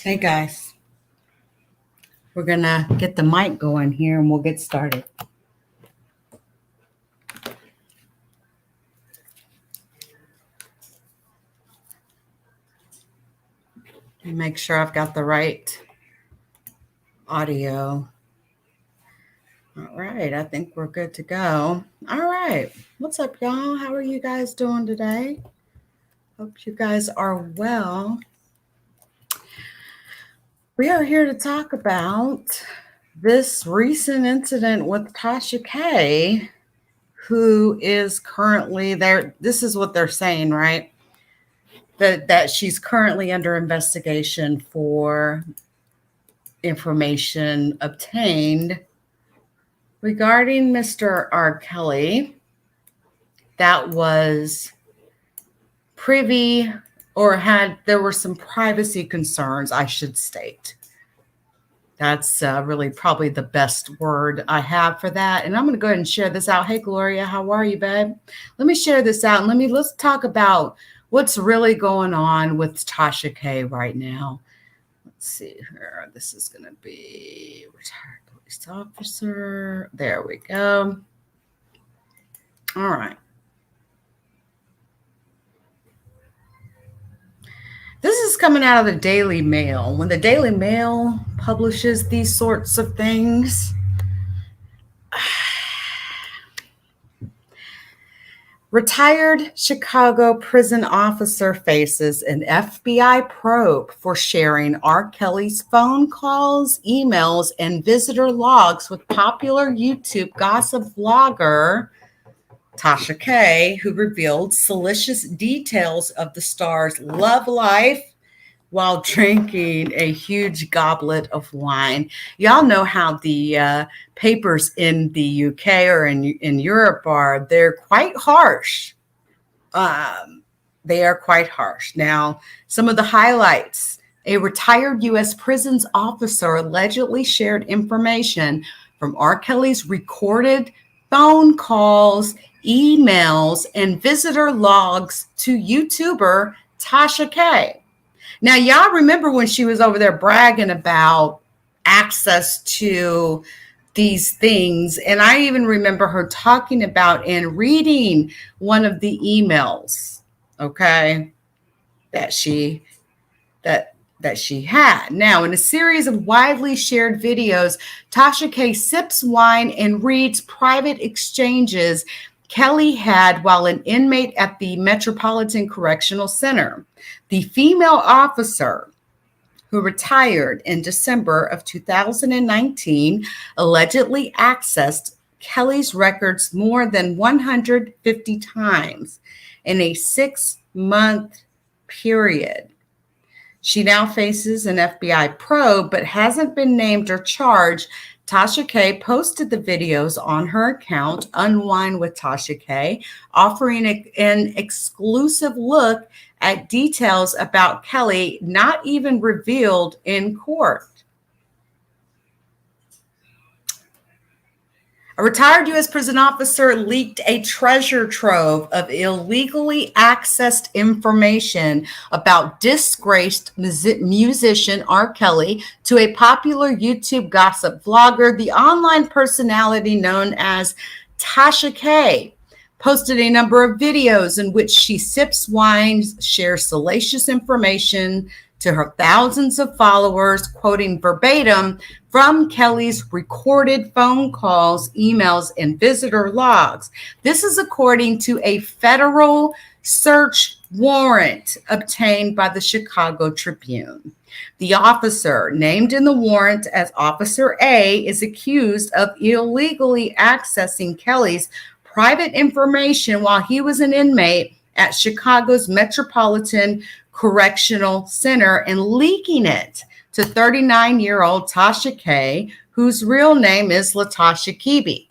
Hey guys, we're gonna get the mic going here and we'll get started. Make sure I've got the right audio. All right, I think we're good to go. All right, what's up, y'all? How are you guys doing today? Hope you guys are well. We are here to talk about this recent incident with Tasha K, who is currently there. This is what they're saying, right? That she's currently under investigation for information obtained regarding Mr. RKelly that was privy or there were some privacy concerns, I should state. That's really probably the best word I have for that. And I'm going to go ahead and share this out. Hey, Gloria, how are you, babe? Let me share this out and let's talk about what's really going on with Tasha K right now. Let's see here. This is going to be retired police officer. There we go. All right. This is coming out of the Daily Mail. When the Daily Mail publishes these sorts of things, retired Chicago prison officer faces an FBI probe for sharing RKelly's phone calls, emails, and visitor logs with popular YouTube gossip vlogger Tasha K, who revealed salacious details of the star's love life while drinking a huge goblet of wine. Y'all know how the papers in the UK or in Europe they're quite harsh. They are quite harsh. Now, some of the highlights: a retired U.S. prisons officer allegedly shared information from RKelly's recorded phone calls, emails, and visitor logs to YouTuber Tasha K. Now, y'all remember when she was over there bragging about access to these things. And I even remember her talking about and reading one of the emails, okay, that she had. Now, in a series of widely shared videos, Tasha K sips wine and reads private exchanges Kelly had while an inmate at the Metropolitan Correctional Center. The female officer, who retired in December of 2019, allegedly accessed Kelly's records more than 150 times in a 6-month period. She now faces an FBI probe, but hasn't been named or charged. Tasha K posted the videos on her account, Unwind with Tasha K, offering an exclusive look at details about Kelly not even revealed in court. A retired U.S. prison officer leaked a treasure trove of illegally accessed information about disgraced musician RKelly to a popular YouTube gossip vlogger. The online personality known as Tasha K posted a number of videos in which she sips wine, shares salacious information to her thousands of followers, quoting verbatim from Kelly's recorded phone calls, emails, and visitor logs. This is according to a federal search warrant obtained by the Chicago Tribune. The officer, named in the warrant as Officer A, is accused of illegally accessing Kelly's private information while he was an inmate at Chicago's Metropolitan Correctional Center and leaking it to 39-year-old Tasha K, whose real name is Latasha Kibi.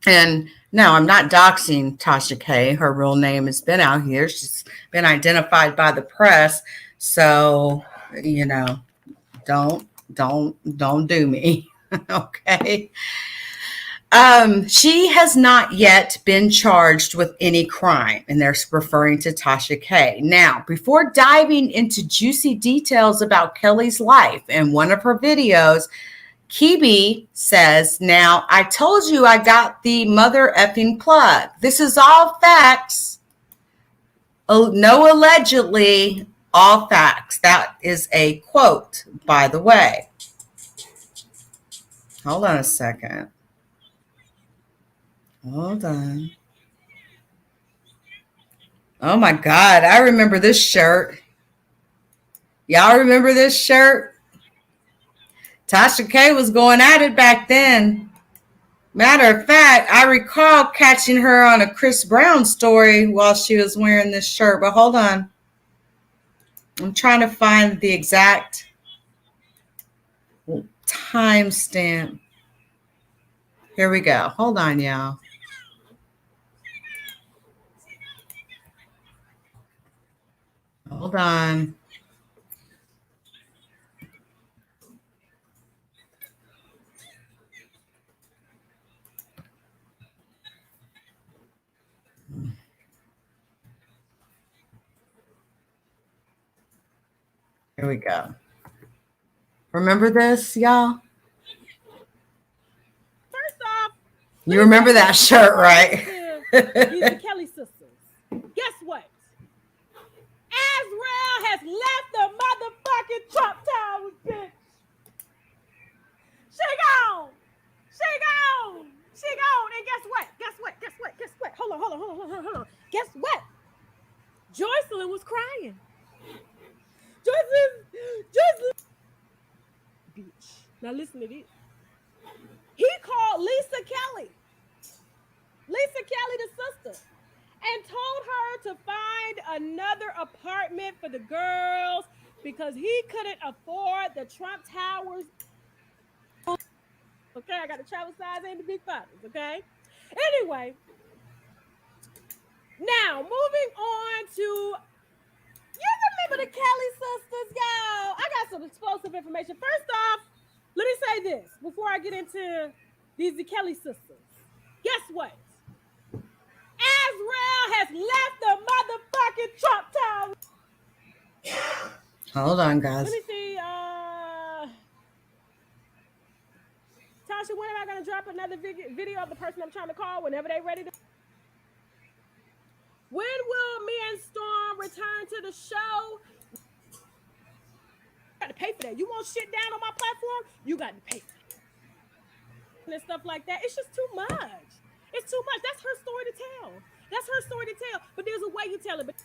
And no, I'm not doxing Tasha K. Her real name has been out here. She's been identified by the press. So, don't do me. Okay. She has not yet been charged with any crime, and they're referring to Tasha K. Now, before diving into juicy details about Kelly's life and one of her videos, Kibi says, now, I told you I got the mother effing plug. This is all facts. Oh, no, allegedly, all facts. That is a quote, by the way. Hold on a second. Hold on. Oh my God, I remember this shirt. Y'all remember this shirt? Tasha K was going at it back then. Matter of fact, I recall catching her on a Chris Brown story while she was wearing this shirt. But hold on. I'm trying to find the exact timestamp. Here we go. Hold on, y'all. Hold on. Here we go. Remember this, y'all? First off, you remember that shirt, right? These are Kelly sisters. Guess what? Azrael has left the motherfucking Trump Towers, bitch. She gone. She gone. She gone. And guess what? Guess what? Guess what? Guess what? Hold on. Guess what? Joycelyn was crying. Joycelyn. Bitch. Now listen to this. He called Lisa Kelly, the sister, and told her to find another apartment for the girls because he couldn't afford the Trump Towers. Okay, I got the travel size and the big fathers, okay? Anyway, now moving on to, you remember the Kelly sisters, y'all? I got some explosive information. First off, let me say this before I get into the Kelly sisters. Guess what? Azrael has left the motherfucking Trump Tower. Hold on, guys. Let me see. Tasha, when am I going to drop another video of the person I'm trying to call whenever they're ready to? When will me and Storm return to the show? You got to pay for that. You want shit down on my platform? You got to pay for it. And stuff like that. It's just too much. It's too much. That's her story to tell. But there's a way you tell it. But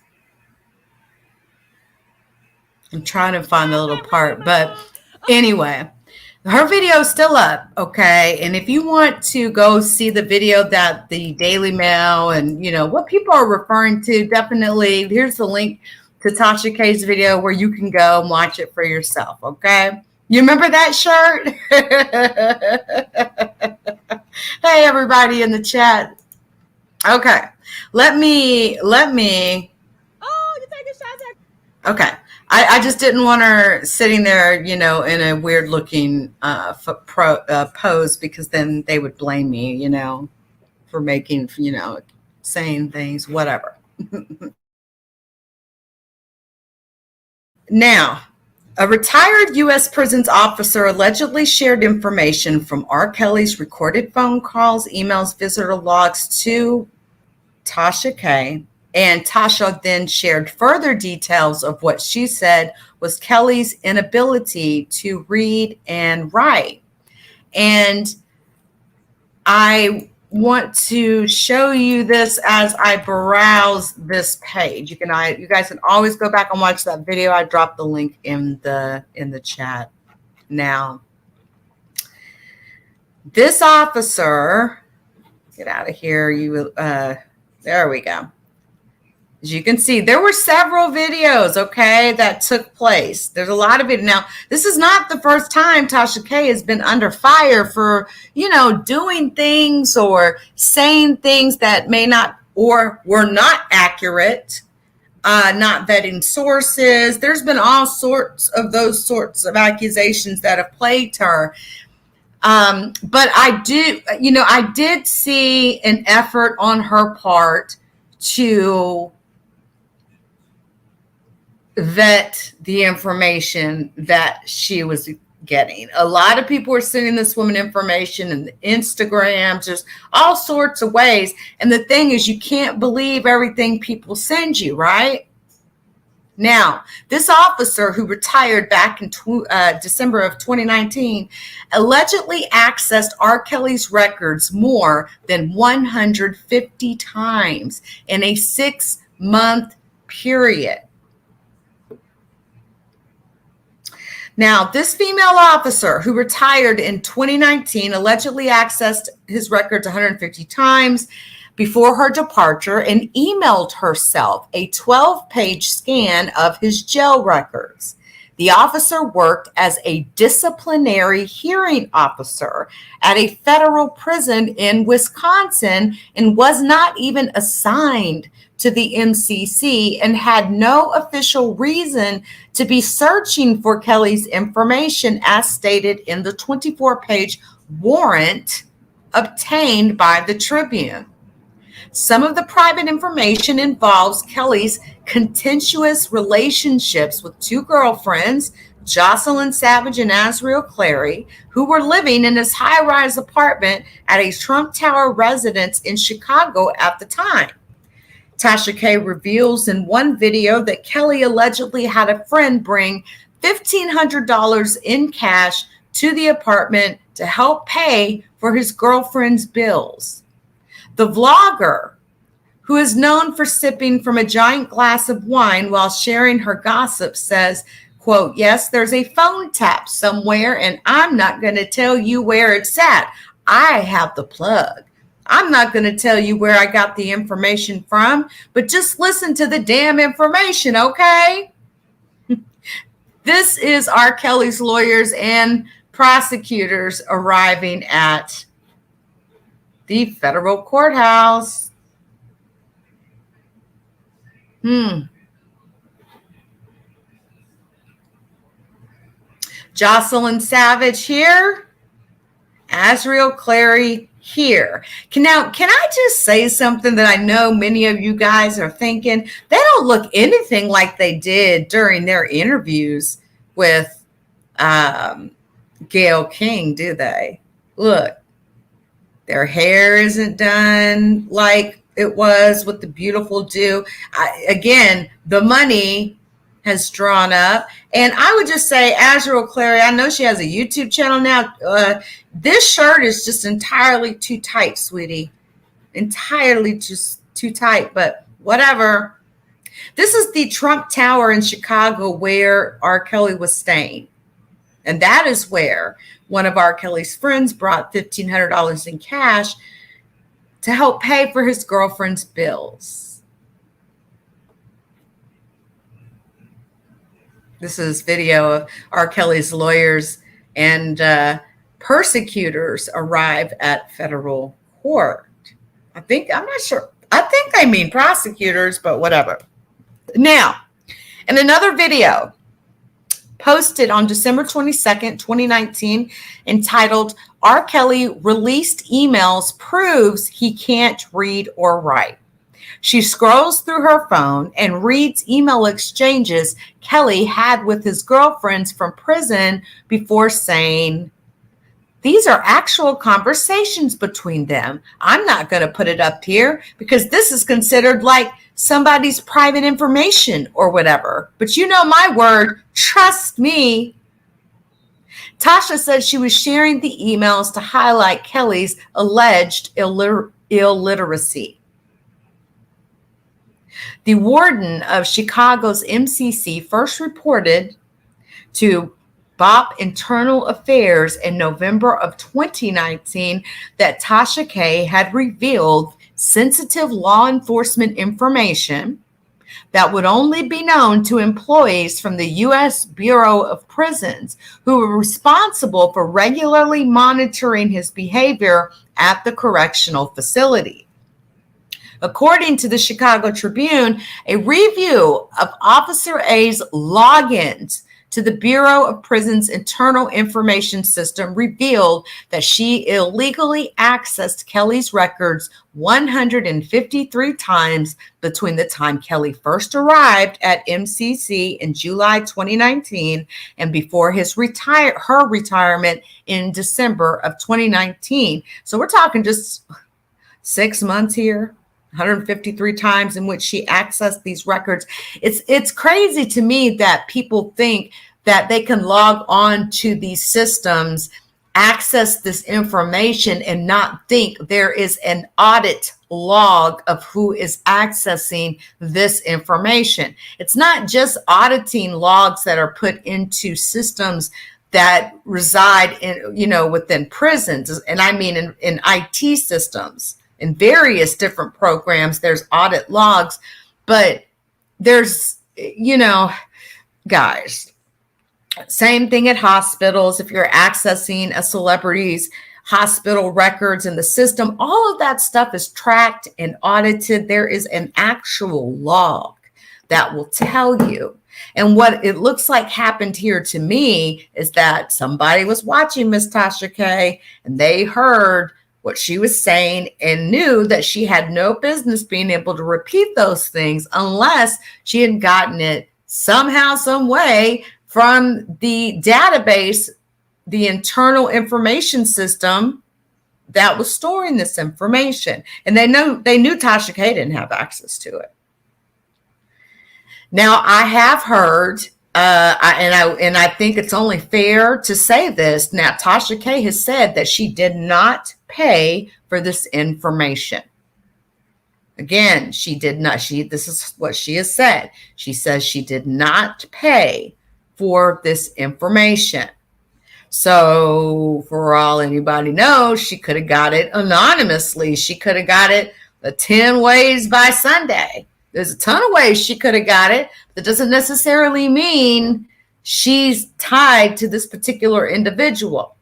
I'm trying to find the little part. But anyway, her video is still up, okay? And if you want to go see the video that the Daily Mail and, you know, what people are referring to, definitely, here's the link to Tasha K's video where you can go and watch it for yourself, okay? You remember that shirt? Hey, everybody in the chat. Okay. Let me. Oh, you're taking shots at. Okay. I just didn't want her sitting there, you know, in a weird looking pose because then they would blame me, you know, for making, you know, saying things, whatever. Now, a retired U.S. prisons officer allegedly shared information from RKelly's recorded phone calls, emails, visitor logs to Tasha K. And Tasha then shared further details of what she said was Kelly's inability to read and write. And I want to show you this as I browse this page. You guys can always go back and watch that video. I dropped the link in the chat. Now, this officer, get out of here. There we go. As you can see, there were several videos, okay, that took place. There's a lot of it. Now, this is not the first time Tasha K has been under fire for, you know, doing things or saying things that may not or were not accurate, not vetting sources. There's been all sorts of those sorts of accusations that have plagued her. But I did see an effort on her part to vet the information that she was getting. A lot of people were sending this woman information and Instagram, just all sorts of ways. And the thing is, you can't believe everything people send you, right? Now, this officer who retired back in December of 2019 allegedly accessed R. Kelly's records more than 150 times in a 6-month period. Now, this female officer who retired in 2019 allegedly accessed his records 150 times before her departure and emailed herself a 12-page scan of his jail records. The officer worked as a disciplinary hearing officer at a federal prison in Wisconsin and was not even assigned to the MCC and had no official reason to be searching for Kelly's information as stated in the 24-page warrant obtained by the Tribune. Some of the private information involves Kelly's contentious relationships with two girlfriends, Jocelyn Savage and Azriel Clary, who were living in his high-rise apartment at a Trump Tower residence in Chicago at the time. Tasha K reveals in one video that Kelly allegedly had a friend bring $1,500 in cash to the apartment to help pay for his girlfriend's bills. The vlogger, who is known for sipping from a giant glass of wine while sharing her gossip, says, quote, "Yes, there's a phone tap somewhere, and I'm not going to tell you where it's at. I have the plug. I'm not going to tell you where I got the information from, but just listen to the damn information, okay?" This is R. Kelly's lawyers and prosecutors arriving at the federal courthouse. Jocelyn Savage here, Azriel Clary here. Can I just say something that I know many of you guys are thinking? They don't look anything like they did during their interviews with Gayle King, do they? Look, their hair isn't done like it was with the beautiful do. Again, the money has drawn up. And I would just say, Azriel Clary, I know she has a YouTube channel now. This shirt is just entirely too tight, sweetie. Entirely just too tight, but whatever. This is the Trump Tower in Chicago where R. Kelly was staying. And that is where one of R. Kelly's friends brought $1,500 in cash to help pay for his girlfriend's bills. This is video of R. Kelly's lawyers and persecutors arrive at federal court. I'm not sure. I think they mean prosecutors, but whatever. Now, in another video posted on December 22nd, 2019, entitled R. Kelly Released Emails Proves He Can't Read or Write. She scrolls through her phone and reads email exchanges Kelly had with his girlfriends from prison before saying, "These are actual conversations between them. I'm not going to put it up here because this is considered like somebody's private information or whatever. But you know my word, trust me." Tasha said she was sharing the emails to highlight Kelly's alleged illiteracy. The warden of Chicago's MCC first reported to BOP Internal Affairs in November of 2019 that Tasha K had revealed sensitive law enforcement information that would only be known to employees from the U.S. Bureau of Prisons who were responsible for regularly monitoring his behavior at the correctional facility. According to the Chicago Tribune, a review of Officer A's logins to the Bureau of Prisons Internal Information System revealed that she illegally accessed Kelly's records 153 times between the time Kelly first arrived at MCC in July 2019 and before her retirement in December of 2019. So we're talking just 6 months here. 153 times in which she accessed these records. It's crazy to me that people think that they can log on to these systems, access this information, and not think there is an audit log of who is accessing this information. It's not just auditing logs that are put into systems that reside in, within prisons, and I mean in IT systems. In various different programs, there's audit logs, but there's, guys, same thing at hospitals. If you're accessing a celebrity's hospital records in the system, all of that stuff is tracked and audited. There is an actual log that will tell you. And what it looks like happened here to me is that somebody was watching Miss Tasha K and they heard what she was saying and knew that she had no business being able to repeat those things unless she had gotten it somehow, some way from the database, the internal information system that was storing this information. And they knew Tasha K didn't have access to it. Now, I have heard, I think it's only fair to say this. Now, Tasha K has said that she did not pay for this information. Again, she did not. This is what she has said. She says she did not pay for this information. So, for all anybody knows, she could have got it anonymously. She could have got it the 10 ways by Sunday. There's a ton of ways she could have got it. That doesn't necessarily mean she's tied to this particular individual.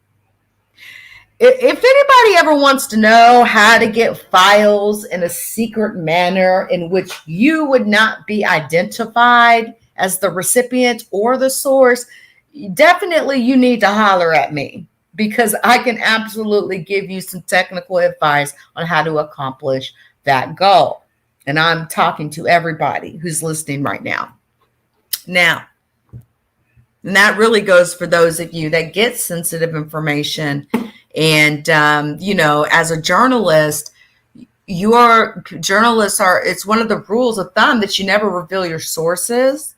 If anybody ever wants to know how to get files in a secret manner in which you would not be identified as the recipient or the source, definitely you need to holler at me, because I can absolutely give you some technical advice on how to accomplish that goal. And I'm talking to everybody who's listening right now. Now, and that really goes for those of you that get sensitive information. And, as a journalist, it's one of the rules of thumb that you never reveal your sources.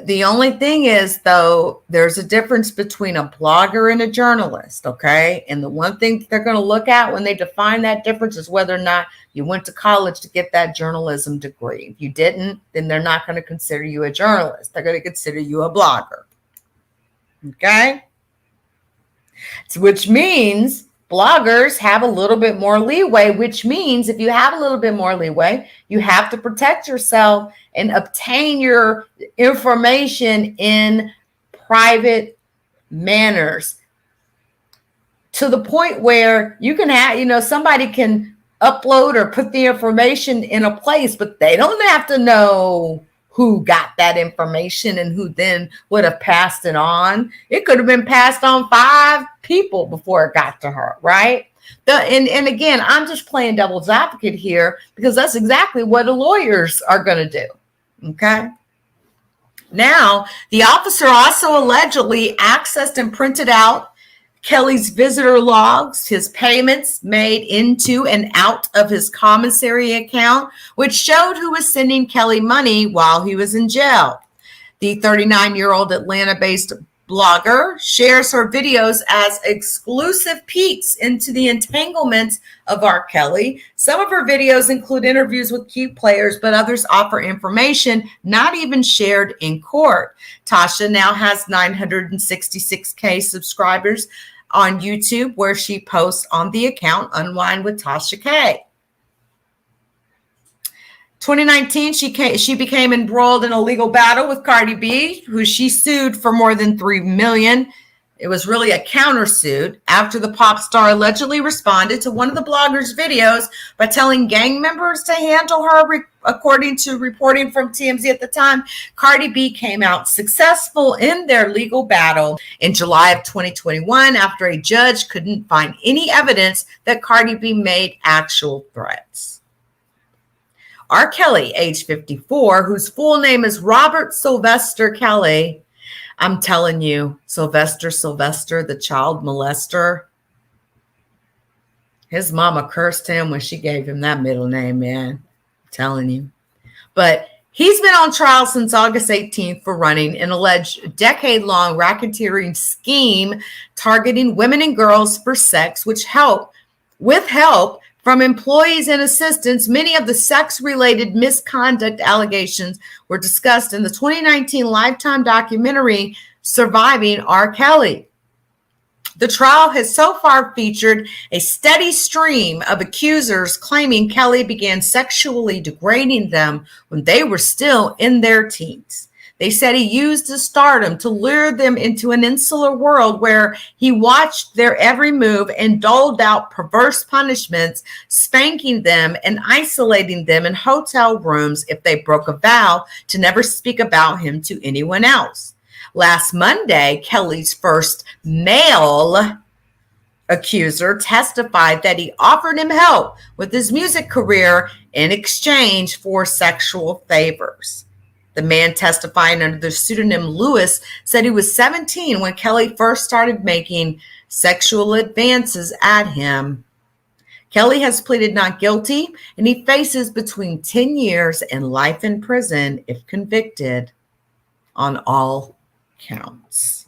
The only thing is, though, there's a difference between a blogger and a journalist, okay? And the one thing they're going to look at when they define that difference is whether or not you went to college to get that journalism degree. If you didn't, then they're not going to consider you a journalist. They're going to consider you a blogger, okay? Which means bloggers have a little bit more leeway, which means if you have a little bit more leeway, you have to protect yourself and obtain your information in private manners, to the point where you can have, somebody can upload or put the information in a place, but they don't have to know who got that information and who then would have passed it on. It could have been passed on 5 people before it got to her, right? And again, I'm just playing devil's advocate here because that's exactly what the lawyers are going to do, okay? Now, the officer also allegedly accessed and printed out Kelly's visitor logs, his payments made into and out of his commissary account, which showed who was sending Kelly money while he was in jail. The 39-year-old Atlanta-based blogger shares her videos as exclusive peeks into the entanglements of RKelly. Some of her videos include interviews with key players, but others offer information not even shared in court. Tasha now has 966K subscribers on YouTube, where she posts on the account Unwind with Tasha K. 2019, she became embroiled in a legal battle with Cardi B, who she sued for more than $3 million. It was really a countersuit after the pop star allegedly responded to one of the blogger's videos by telling gang members to handle her. According to reporting from TMZ at the time, Cardi B came out successful in their legal battle in July of 2021 after a judge couldn't find any evidence that Cardi B made actual threats. R. Kelly, age 54, whose full name is Robert Sylvester Kelly. I'm telling you, Sylvester, the child molester, his mama cursed him when she gave him that middle name, man. I'm telling you. But he's been on trial since August 18th for running an alleged decade-long racketeering scheme targeting women and girls for sex, with help from employees and assistants. Many of the sex-related misconduct allegations were discussed in the 2019 Lifetime documentary, Surviving R. Kelly. The trial has so far featured a steady stream of accusers claiming Kelly began sexually degrading them when they were still in their teens. They said he used his stardom to lure them into an insular world where he watched their every move and doled out perverse punishments, spanking them and isolating them in hotel rooms if they broke a vow to never speak about him to anyone else. Last Monday, Kelly's first male accuser testified that he offered him help with his music career in exchange for sexual favors. The man testifying under the pseudonym Lewis said he was 17 when Kelly first started making sexual advances at him. Kelly has pleaded not guilty, and he faces between 10 years and life in prison if convicted on all counts.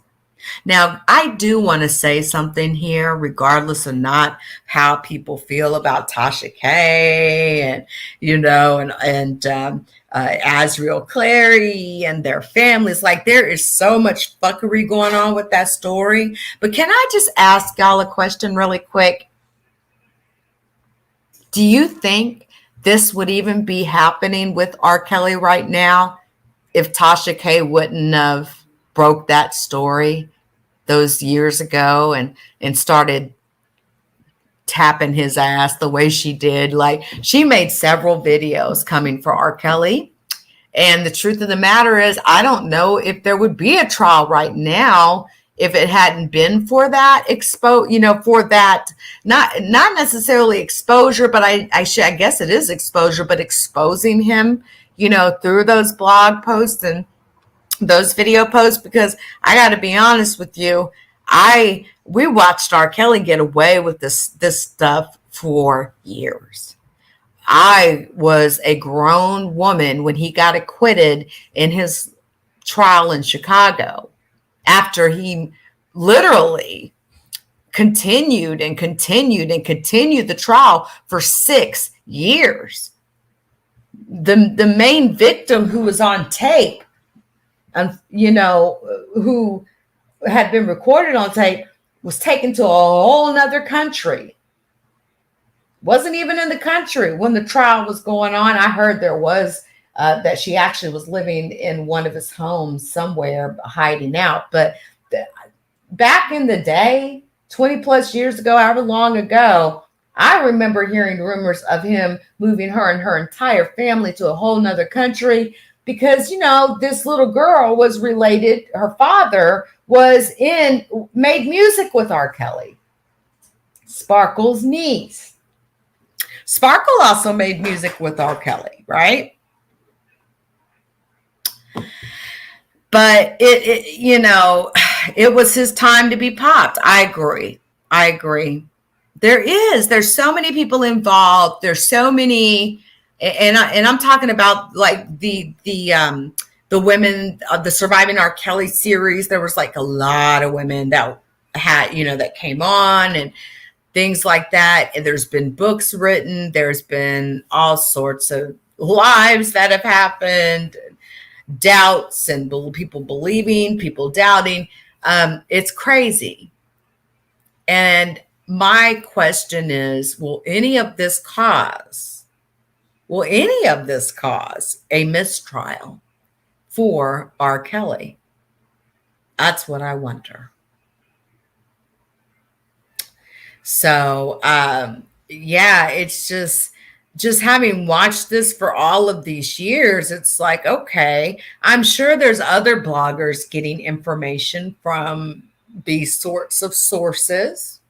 Now, I do want to say something here, regardless of not how people feel about Tasha K and, Azriel Clary and their families. Like, there is so much fuckery going on with that story. But can I just ask y'all a question really quick? Do you think this would even be happening with R. Kelly right now if Tasha K wouldn't have broke that story those years ago and started tapping his ass the way she did? Like, she made several videos coming for R. Kelly. And the truth of the matter is, I don't know if there would be a trial right now if it hadn't been for that for that, not necessarily exposure, but I guess it is exposure, but exposing him, through those blog posts and those video posts. Because I got to be honest with you, we watched R. Kelly get away with this stuff for years. I was a grown woman when he got acquitted in his trial in Chicago, after he literally continued the trial for 6 years. The main victim, who was on tape, who had been recorded on tape, was taken to a whole nother country. Wasn't even in the country when the trial was going on. I heard there was that she actually was living in one of his homes somewhere, hiding out. But back in the day, 20 plus years ago, however long ago, I remember hearing rumors of him moving her and her entire family to a whole nother country because, this little girl was related. Her father made music with R. Kelly, Sparkle's niece. Sparkle also made music with R. Kelly, right? But it was his time to be popped. I agree. There's so many people involved. There's so many, and I'm talking about like the women of the Surviving R. Kelly series. There was like a lot of women that had, that came on and things like that. And there's been books written. There's been all sorts of lives that have happened, doubts, and people believing, people doubting. It's crazy. And my question is, will any of this cause a mistrial for R. Kelly? That's what I wonder. So, yeah, it's just having watched this for all of these years, it's like, okay, I'm sure there's other bloggers getting information from these sorts of sources.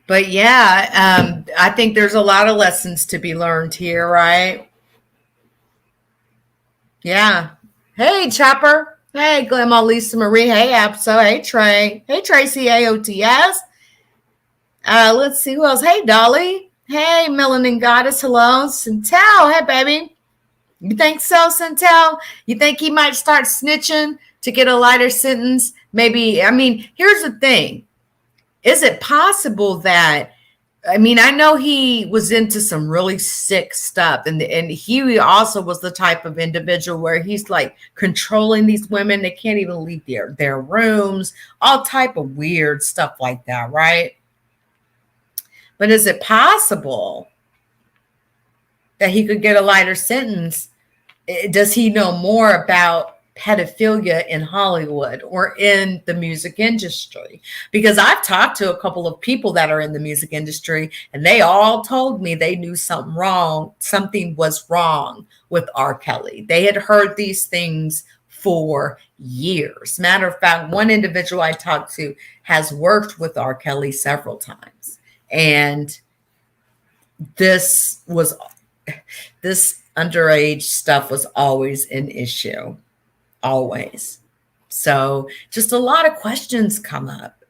But yeah, I think there's a lot of lessons to be learned here, right? Yeah. Hey, Chopper. Hey, Grandma Lisa Marie. Hey, Apso. Hey, Trey. Hey, Tracy AOTS. Let's see who else. Hey, Dolly. Hey, Melanin Goddess. Hello. Centel. Hey, baby. You think so, Centel? You think he might start snitching to get a lighter sentence? Maybe. I mean, here's the thing. Is it possible that, I mean, I know he was into some really sick stuff, and he also was the type of individual where he's like controlling these women. They can't even leave their rooms, all type of weird stuff like that, right? But is it possible that he could get a lighter sentence? Does he know more about pedophilia in Hollywood or in the music industry? Because I've talked to a couple of people that are in the music industry, and they all told me they knew something wrong. Something was wrong with R. Kelly. They had heard these things for years. Matter of fact, one individual I talked to has worked with R. Kelly several times. And this underage stuff was always an issue. Always. So just a lot of questions come up.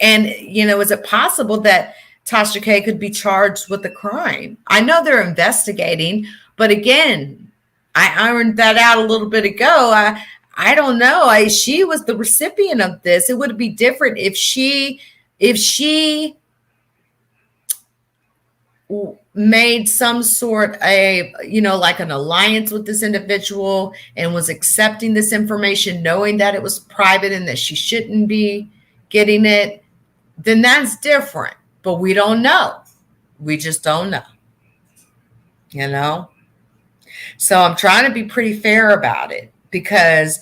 And, is it possible that Tasha K could be charged with a crime? I know they're investigating, but again, I ironed that out a little bit ago. I don't know. She was the recipient of this. It would be different if she made some sort of, like an alliance with this individual and was accepting this information, knowing that it was private and that she shouldn't be getting it, then that's different. But we don't know. We just don't know, So I'm trying to be pretty fair about it, because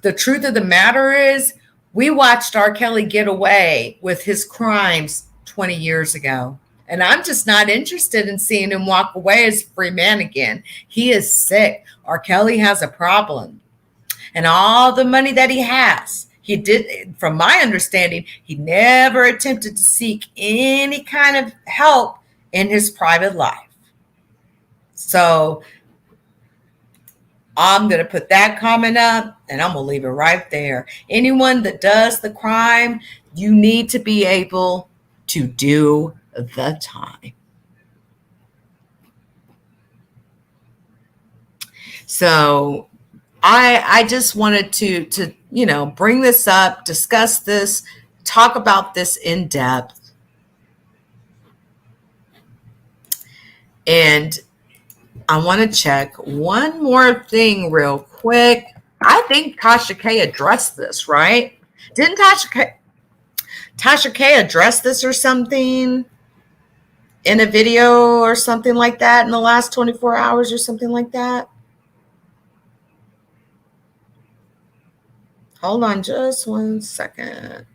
the truth of the matter is we watched R. Kelly get away with his crimes 20 years ago. And I'm just not interested in seeing him walk away as a free man again. He is sick. R. Kelly has a problem. And all the money that he has, he did, from my understanding, he never attempted to seek any kind of help in his private life. So I'm going to put that comment up, and I'm going to leave it right there. Anyone that does the crime, you need to be able to do the time. So I just wanted to bring this up, discuss this, talk about this in depth. And I want to check one more thing real quick. I think Tasha K addressed this, right? Didn't Tasha K address this or something in a video or something like that in the last 24 hours or something like that? Hold on just 1 second.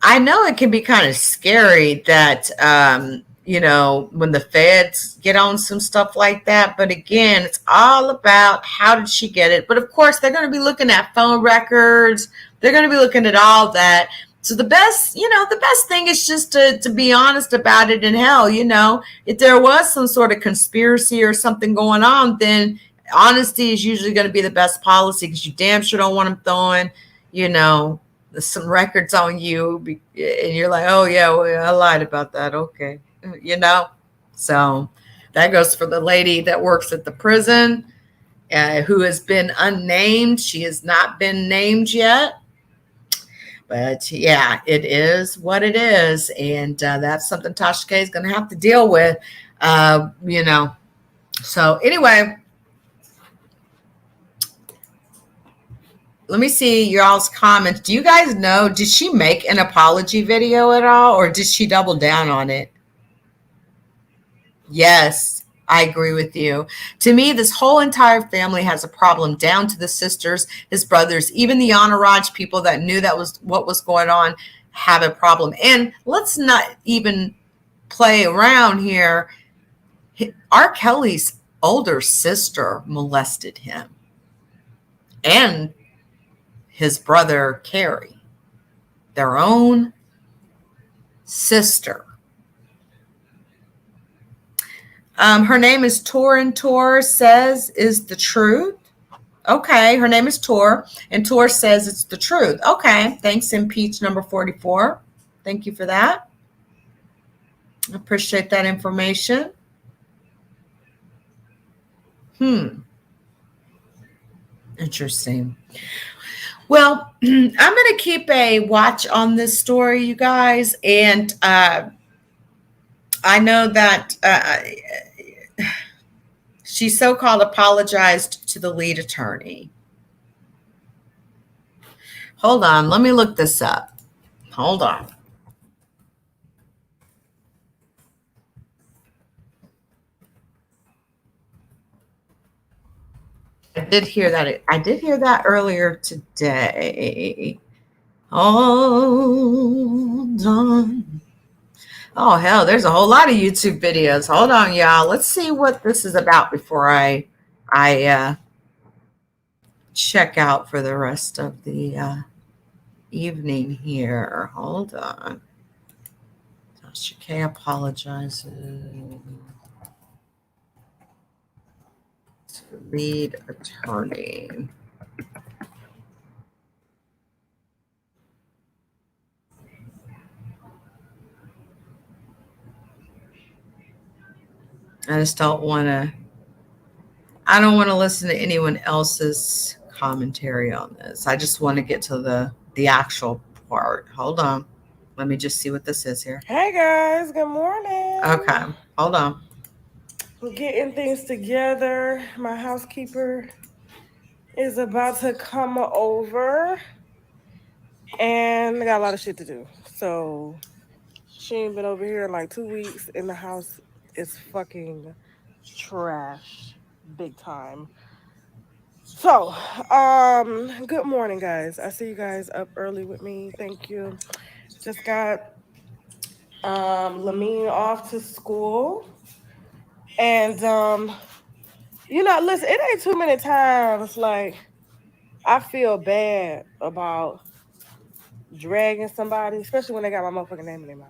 I know it can be kind of scary that, when the feds get on some stuff like that. But again, it's all about how did she get it? But of course, they're going to be looking at phone records. They're going to be looking at all that. So the best thing is just to be honest about it. And hell, if there was some sort of conspiracy or something going on, then honesty is usually going to be the best policy, because you damn sure don't want them throwing, some records on you, and you're like, oh yeah, well, I lied about that. Okay. So that goes for the lady that works at the prison, who has been unnamed. She has not been named yet. But yeah, it is what it is. And that's something Tasha K is going to have to deal with, So anyway, let me see y'all's comments. Do you guys know, did she make an apology video at all, or did she double down on it? Yes, I agree with you. To me, this whole entire family has a problem, down to the sisters, his brothers, even the entourage people that knew that was what was going on have a problem. And let's not even play around here. R. Kelly's older sister molested him and his brother Carrie, their own sister. Her name is Tor, and Tor says is the truth. Okay, her name is Tor, and Tor says it's the truth. Okay, thanks, Impeach number 44. Thank you for that. I appreciate that information. Interesting. Well, I'm going to keep a watch on this story, you guys, and I know that she so-called apologized to the lead attorney. Hold on, let me look this up. Hold on. I did hear that. I did hear that earlier today. Hold on. Oh, hell, there's a whole lot of YouTube videos. Hold on, y'all. Let's see what this is about before I check out for the rest of the evening here. Hold on. Tasha K Apologizes. Lead attorney. I just don't want to. I don't want to listen to anyone else's commentary on this. I just want to get to the actual part. Hold on. Let me just see what this is here. Hey guys, good morning. Okay, hold on. We're getting things together. My housekeeper is about to come over, and I got a lot of shit to do. So she ain't been over here in like 2 weeks, and the house is fucking trash, big time. So, good morning, guys. I see you guys up early with me. Thank you. Just got Lamine off to school, and listen, it ain't too many times like I feel bad about dragging somebody, especially when they got my motherfucking name in their mouth.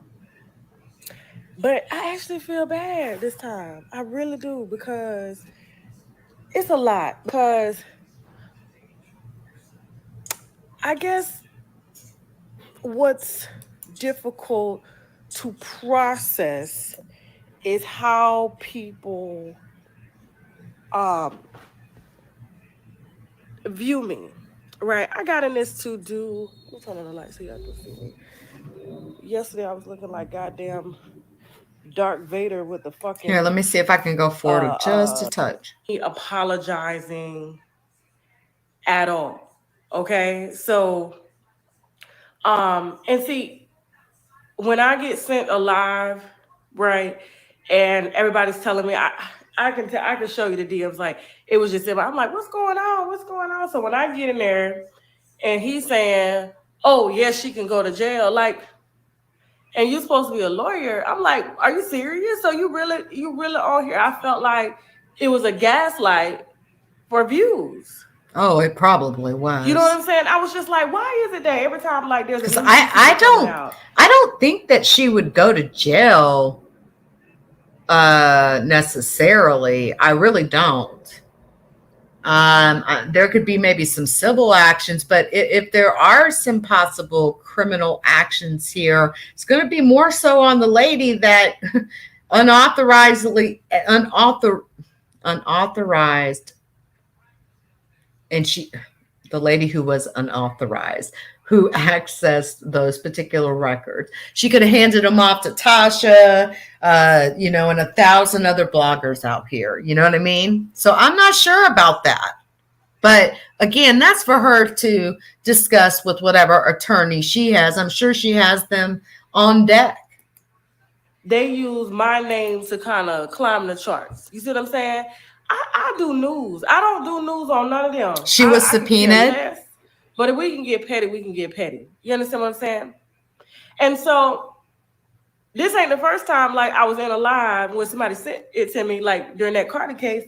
But I actually feel bad this time. I really do, because it's a lot. Because I guess what's difficult to process is how people view me. Right? I got in this to do. Let me turn on the light so y'all can see me. Yesterday I was looking like goddamn Darth Vader with the fucking. Here, let me see if I can go forward just a touch. He apologizing at all. Okay, so and see, when I get sent a live, right, and everybody's telling me, I can show you the DMs, like it was just, I'm like, what's going on? What's going on? So when I get in there and he's saying, oh yes, she can go to jail, like, and you're supposed to be a lawyer. I'm like, are you serious? So you really on here? I felt like it was a gaslight for views. Oh, it probably was. You know what I'm saying? I was just like, why is it that every time like there's a new I don't think that she would go to jail necessarily. I really don't. There could be maybe some civil actions, but if there are some possible criminal actions here, it's going to be more so on the lady that unauthorized, and the lady who was unauthorized, who accessed those particular records. She could have handed them off to Tasha, and 1,000 other bloggers out here. You know what I mean? So I'm not sure about that. But again, that's for her to discuss with whatever attorney she has. I'm sure she has them on deck. they use my name to kind of climb the charts. You see what I'm saying? I do news. I don't do news on none of them. She was I could care subpoenaed. less. But if we can get petty, we can get petty. You understand what I'm saying? And so this ain't the first time like I was in a live when somebody sent it to me like during that Carter case,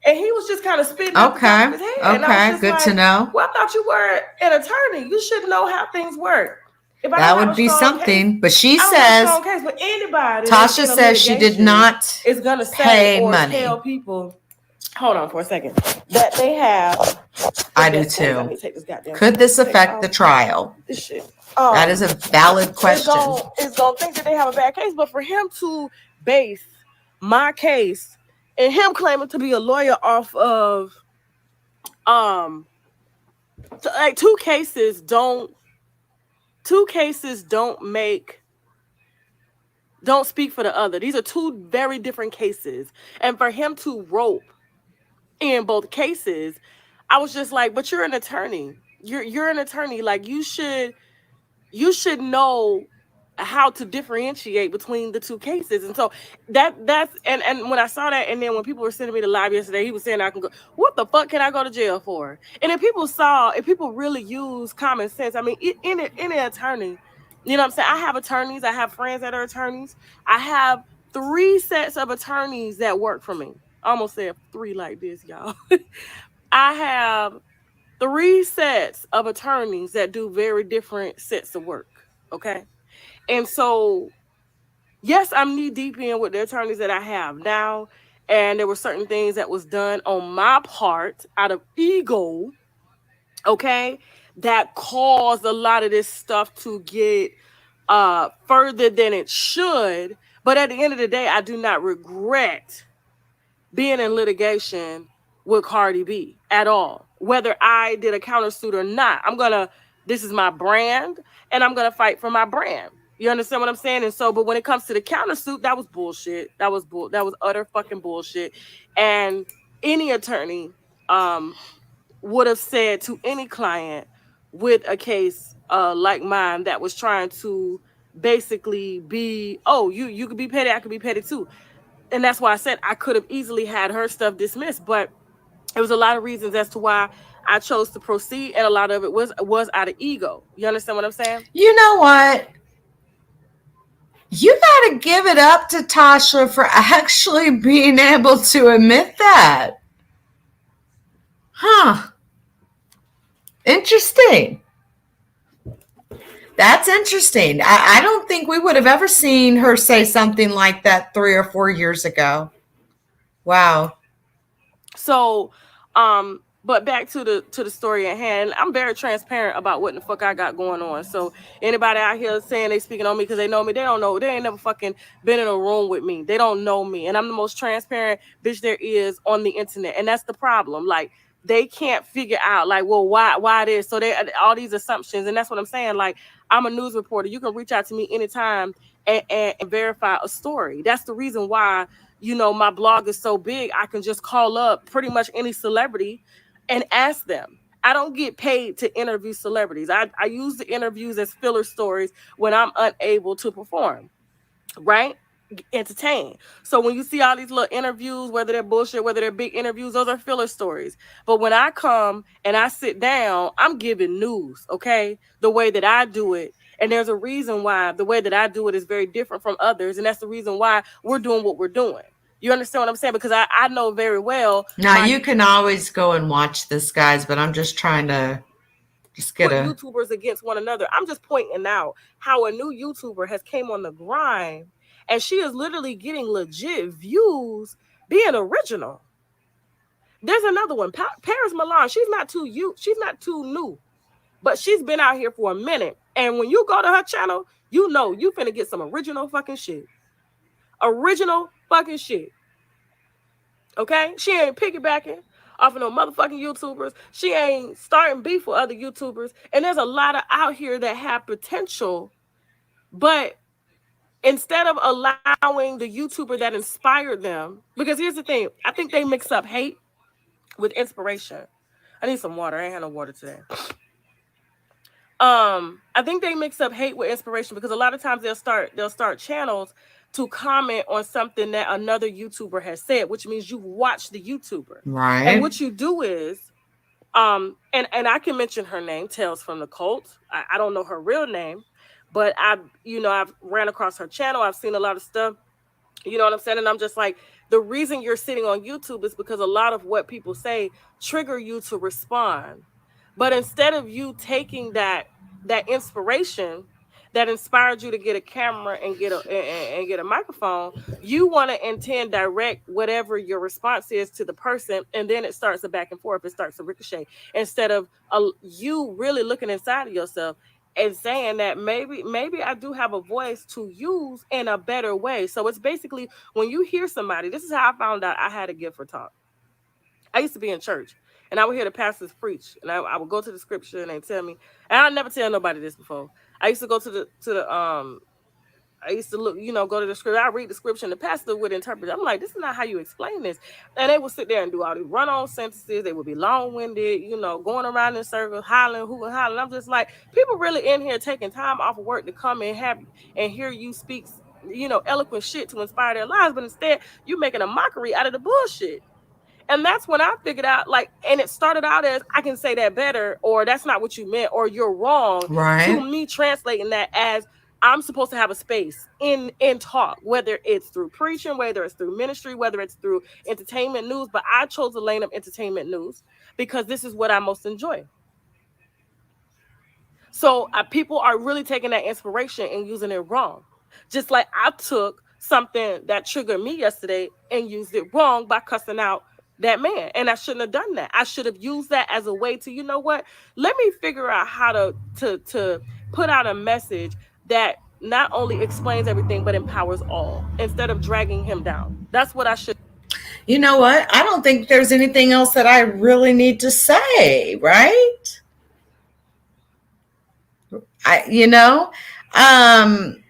and he was just kind of spitting out the top of Okay. his head, and I was Okay. just Good to like, know. "Well, I thought you were an attorney. You should know how things work. If I don't That have would a be strong case, something. But she I don't have a says, strong case." But anybody that's Tasha in a says she did litigation not is gonna say pay or tell money. people, "Hold on for a second, that they have the I do best case." I too. need to take this goddamn Could this thing affect off. the trial? This shit. That is a valid question. Is gonna think that they have a bad case, but for him to base my case and him claiming to be a lawyer off of um like two cases don't speak for the other. These are two very different cases, and for him to rope in both cases, I was just like, but you're an attorney. You're an attorney. Like you should know how to differentiate between the two cases. And so that's and when I saw that, and then when people were sending me the live yesterday, he was saying I can go, what the fuck can I go to jail for? And if people really use common sense, I mean, any attorney, you know what I'm saying? I have attorneys, I have friends that are attorneys. I have three sets of attorneys that work for me. I almost said three like this, y'all. I have three sets of attorneys that do very different sets of work. Okay. And so, yes, I'm knee deep in with the attorneys that I have now. And there were certain things that was done on my part out of ego, okay, that caused a lot of this stuff to get further than it should. But at the end of the day, I do not regret being in litigation with Cardi B at all. Whether I did a countersuit or not, this is my brand, and I'm gonna fight for my brand. You understand what I'm saying? And so, but when it comes to the countersuit, that was bullshit. That was utter fucking bullshit. And any attorney would have said to any client with a case like mine that was trying to basically be, oh, you could be petty, I could be petty too. And that's why I said I could have easily had her stuff dismissed, but it was a lot of reasons as to why I chose to proceed, and a lot of it was out of ego. You understand what I'm saying? You know what? You got to give it up to Tasha for actually being able to admit that. Huh. Interesting. That's interesting. I don't think we would have ever seen her say something like that 3 or 4 years ago. Wow. So, but back to the story at hand. I'm very transparent about what the fuck I got going on. So anybody out here saying they speaking on me because they know me, they don't know. They ain't never fucking been in a room with me. They don't know me, and I'm the most transparent bitch there is on the internet, and that's the problem. Like they can't figure out like, well, why it is. So they all these assumptions, and that's what I'm saying. Like I'm a news reporter. You can reach out to me anytime and verify a story. That's the reason why my blog is so big. I can just call up pretty much any celebrity and ask them. I don't get paid to interview celebrities. I use the interviews as filler stories when I'm unable to perform, right? Entertain. So when you see all these little interviews, whether they're bullshit, whether they're big interviews, those are filler stories. But when I come and I sit down, I'm giving news, okay? The way that I do it. And there's a reason why the way that I do it is very different from others. And that's the reason why we're doing what we're doing. You understand what I'm saying? Because I know very well Now, you can always go and watch this, guys, but I'm just trying to just get put a. YouTubers against one another. I'm just pointing out how a new YouTuber has came on the grind, and she is literally getting legit views being original. There's another one, Paris Milan. She's not too new, but she's been out here for a minute. And when you go to her channel, you finna get some original fucking shit. Original fucking shit. Okay? She ain't piggybacking off of no motherfucking YouTubers. She ain't starting beef with other YouTubers. And there's a lot of out here that have potential, but instead of allowing the YouTuber that inspired them, because here's the thing, I think they mix up hate with inspiration. I need some water. I ain't had no water today. I think they mix up hate with inspiration because a lot of times they'll start channels to comment on something that another YouTuber has said, which means you've watched the YouTuber. And Right. what you do is, and I can mention her name, Tales from the Cult. I don't know her real name, but I've ran across her channel. I've seen a lot of stuff. You know what I'm saying? And I'm just like, the reason you're sitting on YouTube is because a lot of what people say trigger you to respond. But instead of you taking that inspiration that inspired you to get a camera and get a microphone, you want to intend direct whatever your response is to the person, and then it starts a back and forth. It starts a ricochet instead of you really looking inside of yourself and saying that maybe I do have a voice to use in a better way. So it's basically when you hear somebody, this is how I found out I had a gift for talk. I used to be in church and I would hear the pastors preach, and I would go to the scripture and they tell me, and I never tell nobody this before. I used to go to the I used to look, go to the script. I read the scripture and the pastor would interpret it. I'm like, this is not how you explain this. And they would sit there and do all these run-on sentences. They would be long-winded, going around in circles, hollering, hooting, hollering. I'm just like, people really in here taking time off of work to come and hear you speak, eloquent shit to inspire their lives. But instead, you're making a mockery out of the bullshit. And that's when I figured out, like, and it started out as, I can say that better, or that's not what you meant, or you're wrong, to Right. me translating that as I'm supposed to have a space in talk, whether it's through preaching, whether it's through ministry, whether it's through entertainment news. But I chose the lane of entertainment news because this is what I most enjoy. So people are really taking that inspiration and using it wrong. Just like I took something that triggered me yesterday and used it wrong by cussing out that man. And I shouldn't have done that. I should have used that as a way to, you know what? Let me figure out how to put out a message that not only explains everything but empowers all instead of dragging him down. That's what I should. You know what? I don't think there's anything else that I really need to say, right? I, you know, um,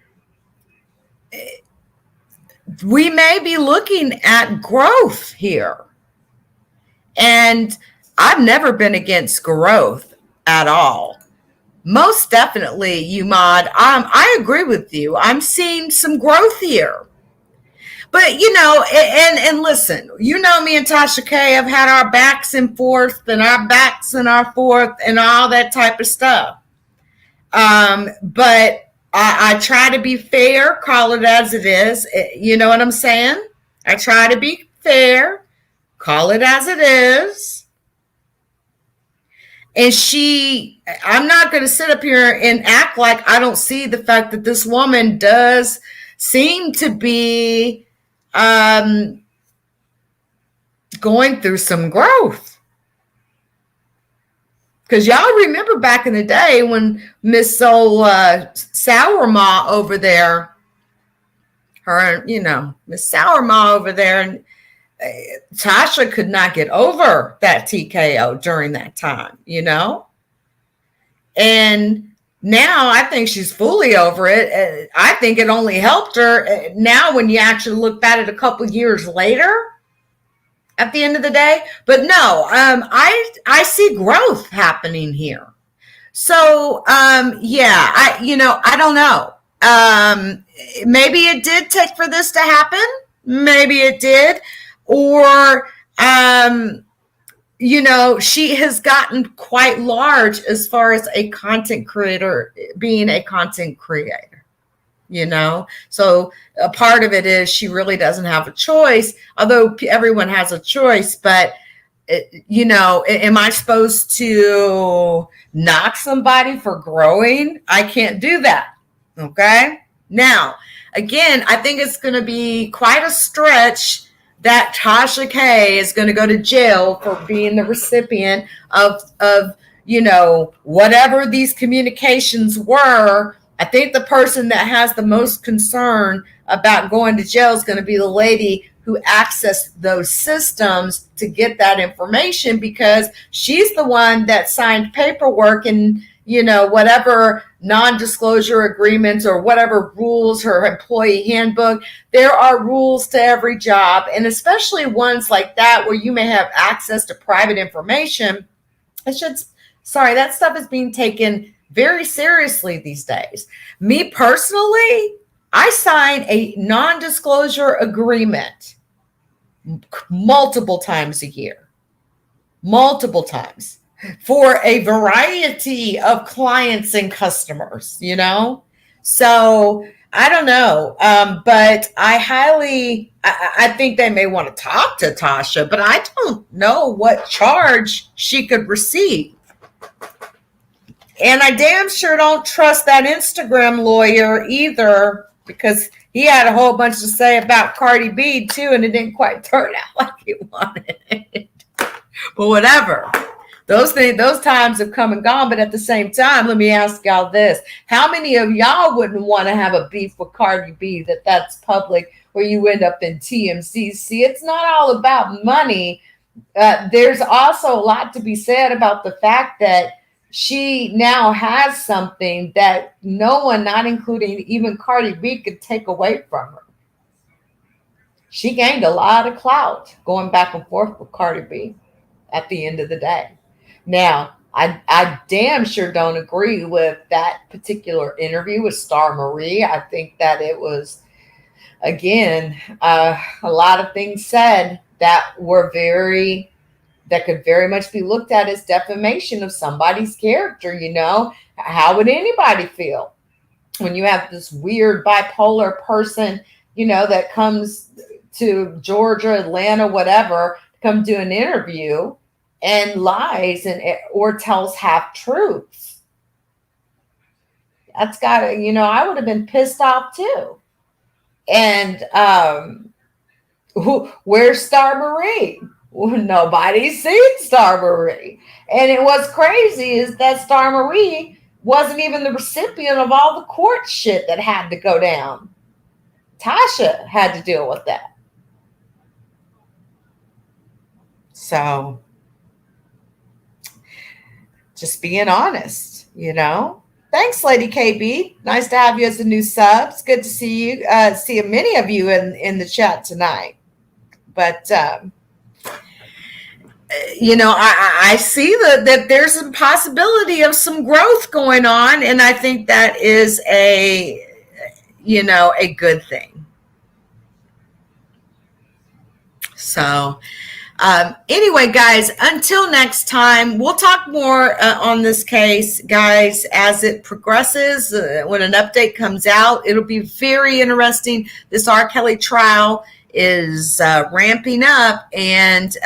we may be looking at growth here. And I've never been against growth at all. Most definitely, Umad. I agree with you. I'm seeing some growth here. But and listen, me and Tasha K have had our backs and forth and our backs and our forth and all that type of stuff. But I try to be fair, call it as it is. You know what I'm saying? I try to be fair, call it as it is. And I'm not going to sit up here and act like I don't see the fact that this woman does seem to be going through some growth. Because y'all remember back in the day when Miss Sourmaw over there, Miss Sourmaw over there, and Tasha could not get over that TKO during that time, And now I think she's fully over it. I think it only helped her. Now when you actually look at it a couple years later, at the end of the day. But no, I see growth happening here. So yeah, I don't know. Maybe it did take for this to happen. Maybe it did. Or she has gotten quite large as far as a content creator, being a content creator. So a part of it is she really doesn't have a choice, although everyone has a choice. But am I supposed to knock somebody for growing? I can't do that. Okay. Now, again, I think it's going to be quite a stretch that Tasha K is going to go to jail for being the recipient of whatever these communications were. I think the person that has the most concern about going to jail is going to be the lady who accessed those systems to get that information, because she's the one that signed paperwork and, whatever non-disclosure agreements or whatever rules, her employee handbook. There are rules to every job, and especially ones like that where you may have access to private information. That stuff is being taken very seriously these days. Me personally, I sign a non-disclosure agreement multiple times a year, multiple times for a variety of clients and customers, you know? So I don't know. But I think they may want to talk to Tasha, but I don't know what charge she could receive. And I damn sure don't trust that Instagram lawyer either, because he had a whole bunch to say about Cardi B too, and it didn't quite turn out like he wanted it. But whatever. Those times have come and gone. But at the same time, let me ask y'all this. How many of y'all wouldn't want to have a beef with Cardi B that's public, where you end up in TMZ? See, it's not all about money. There's also a lot to be said about the fact that she now has something that no one, not including even Cardi B, could take away from her. She gained a lot of clout going back and forth with Cardi B at the end of the day. Now, I damn sure don't agree with that particular interview with Star Marie. I think that it was, again, a lot of things said that could very much be looked at as defamation of somebody's character. You know, how would anybody feel when you have this weird bipolar person, you know, that comes to Georgia, Atlanta, whatever, come do an interview and lies or tells half truths? That's gotta, you know, I would have been pissed off too. And where's Star Marie? Well, nobody's seen Star Marie. And what's crazy is that Star Marie wasn't even the recipient of all the court shit that had to go down. Tasha had to deal with that. So, just being honest, you know. Thanks, Lady KB. Nice to have you as a new sub. It's good to see you, see many of you in the chat tonight. But you know, I see that there's a possibility of some growth going on, and I think that is a good thing. So anyway, guys, until next time, we'll talk more on this case, guys, as it progresses. When an update comes out, it'll be very interesting. This RKelly trial is ramping up. And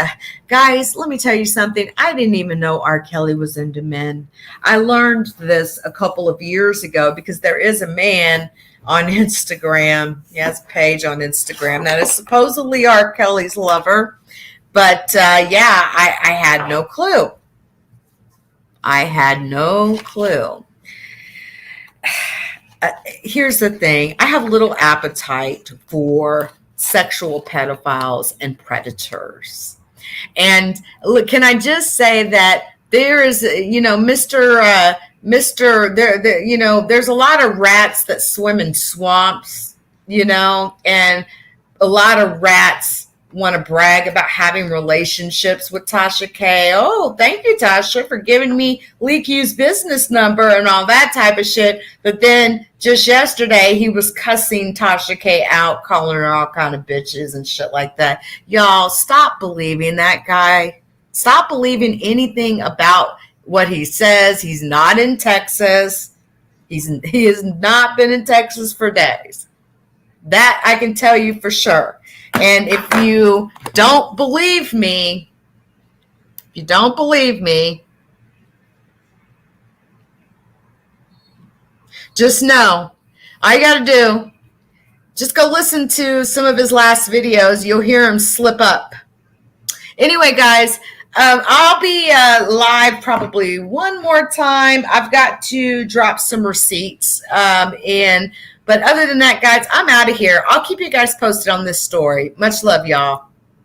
guys, let me tell you something. I didn't even know RKelly was into men. I learned this a couple of years ago because there is a man on Instagram. He has a page on Instagram that is supposedly RKelly's lover. But yeah, I had no clue. I had no clue. Here's the thing. I have little appetite for sexual pedophiles and predators. And look, can I just say that there is, you know, there, you know, there's a lot of rats that swim in swamps, you know, and a lot of rats want to brag about having relationships with Tasha K. Oh, thank you, Tasha, for giving me Leaky's business number and all that type of shit. But then just yesterday, he was cussing Tasha K out, calling her all kind of bitches and shit like that. Y'all, stop believing that guy. Stop believing anything about what he says. He's not in Texas. He has not been in Texas for days. That I can tell you for sure. And if you don't believe me, just know, all you got to do, just go listen to some of his last videos. You'll hear him slip up. Anyway, guys, I'll be live probably one more time. I've got to drop some receipts in. But other than that, guys, I'm out of here. I'll keep you guys posted on this story. Much love, y'all.